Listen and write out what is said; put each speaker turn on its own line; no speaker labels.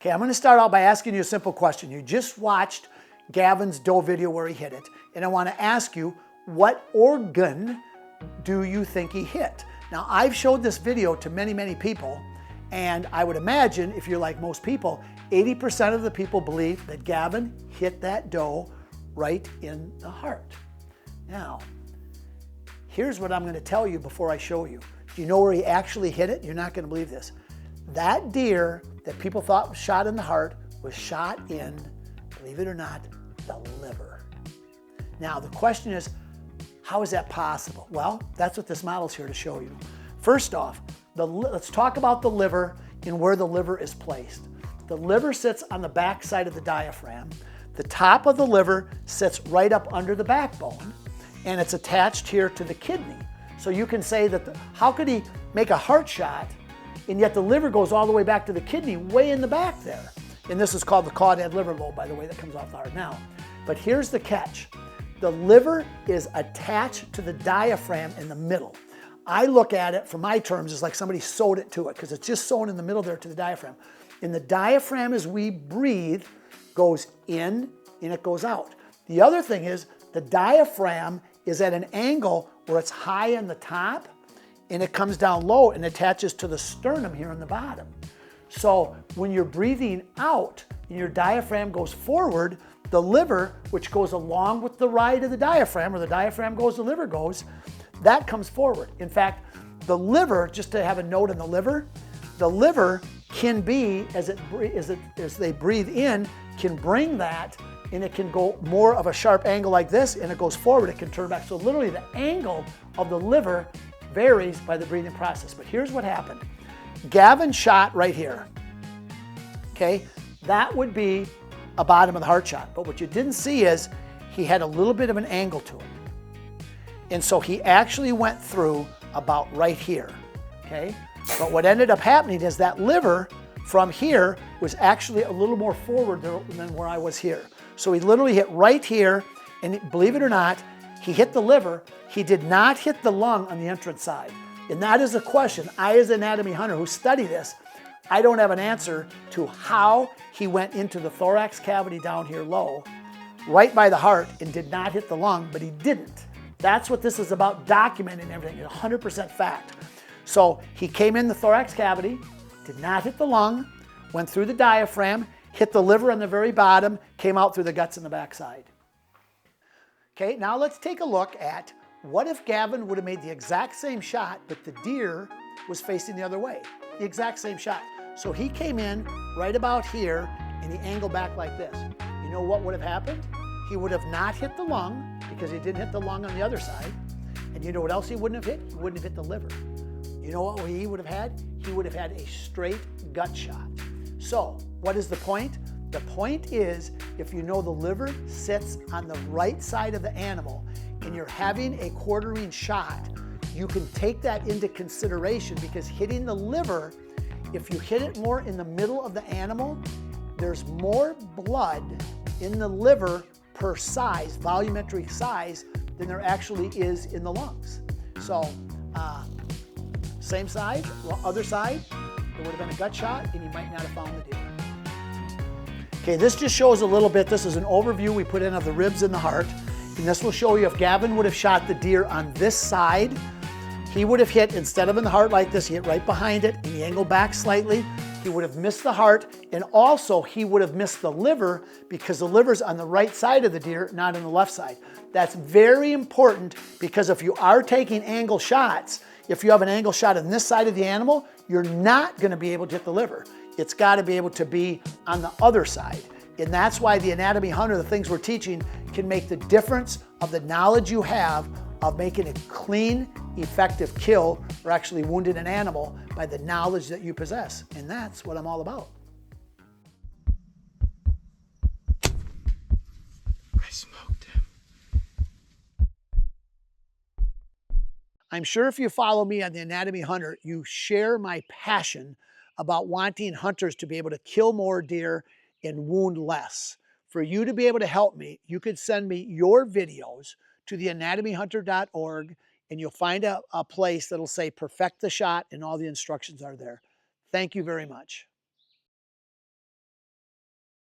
Okay, I'm going to start out by asking you a simple question. You just watched Gavin's doe video where he hit it, and I want to ask you, what organ do you think he hit? Now, I've showed this video to many, many people, and I would imagine, if you're like most people, 80% of the people believe that Gavin hit that doe right in the heart. Now, here's what I'm going to tell you before I show you. Do you know where he actually hit it? You're not going to believe this. That deer that people thought was shot in the heart was shot in, believe it or not, the liver. Now, the question is, how is that possible? Well, that's what this model's here to show you. First off, let's talk about the liver and where the liver is placed. The liver sits on the back side of the diaphragm. The top of the liver sits right up under the backbone, and it's attached here to the kidney. So you can say that, how could he make a heart shot, and yet the liver goes all the way back to the kidney, way in the back there? And this is called the caudate liver lobe, by the way, that comes off the heart now. But here's the catch. The liver is attached to the diaphragm in the middle. I look at it, from my terms, as like somebody sewed it to it, because it's just sewn in the middle there to the diaphragm. And the diaphragm, as we breathe, goes in and it goes out. The other thing is, the diaphragm is at an angle where it's high in the top and it comes down low and attaches to the sternum here in the bottom. So when you're breathing out and your diaphragm goes forward, the liver, which goes along with the ride of the diaphragm, or the diaphragm goes, the liver goes, that comes forward. In fact, the liver, just to have a note on the liver can be, as they breathe in, can bring that, and it can go more of a sharp angle like this, and it goes forward, it can turn back. So literally the angle of the liver varies by the breathing process. But here's what happened. Gavin shot right here, okay? That would be a bottom of the heart shot. But what you didn't see is he had a little bit of an angle to it. And so he actually went through about right here, okay? But what ended up happening is that liver from here was actually a little more forward than where I was here. So he literally hit right here, and believe it or not, he hit the liver. He did not hit the lung on the entrance side. And that is a question. I, as an anatomy hunter who study this, I don't have an answer to how he went into the thorax cavity down here low, right by the heart, and did not hit the lung, but he didn't. That's what this is about, documenting everything. It's 100% fact. So he came in the thorax cavity, did not hit the lung, went through the diaphragm, hit the liver on the very bottom, came out through the guts in the backside. Okay, now let's take a look at, what if Gavin would have made the exact same shot, but the deer was facing the other way? The exact same shot. So he came in right about here, and he angled back like this. You know what would have happened? He would have not hit the lung, because he didn't hit the lung on the other side. And you know what else he wouldn't have hit? He wouldn't have hit the liver. You know what he would have had? He would have had a straight gut shot. So what is the point? The point is, if you know the liver sits on the right side of the animal and you're having a quartering shot, you can take that into consideration, because hitting the liver, if you hit it more in the middle of the animal, there's more blood in the liver per size, volumetric size, than there actually is in the lungs. So same side, other side, it would have been a gut shot, and you might not have found the deer. Okay, this just shows a little bit. This is an overview we put in of the ribs and the heart. And this will show you, if Gavin would have shot the deer on this side, he would have hit, instead of in the heart like this, he hit right behind it, and he angled back slightly. He would have missed the heart, and also he would have missed the liver, because the liver's on the right side of the deer, not on the left side. That's very important, because if you are taking angle shots, if you have an angle shot on this side of the animal, you're not going to be able to hit the liver. It's got to be able to be on the other side. And that's why the anatomy hunter, the things we're teaching, can make the difference of the knowledge you have of making a clean, effective kill, or actually wounding an animal, by the knowledge that you possess. And that's what I'm all about. I smoked him. I'm sure if you follow me on the Anatomy Hunter, you share my passion about wanting hunters to be able to kill more deer and wound less. For you to be able to help me, you could send me your videos to the anatomyhunter.org, and you'll find a place that'll say perfect the shot, and all the instructions are there. Thank you very much.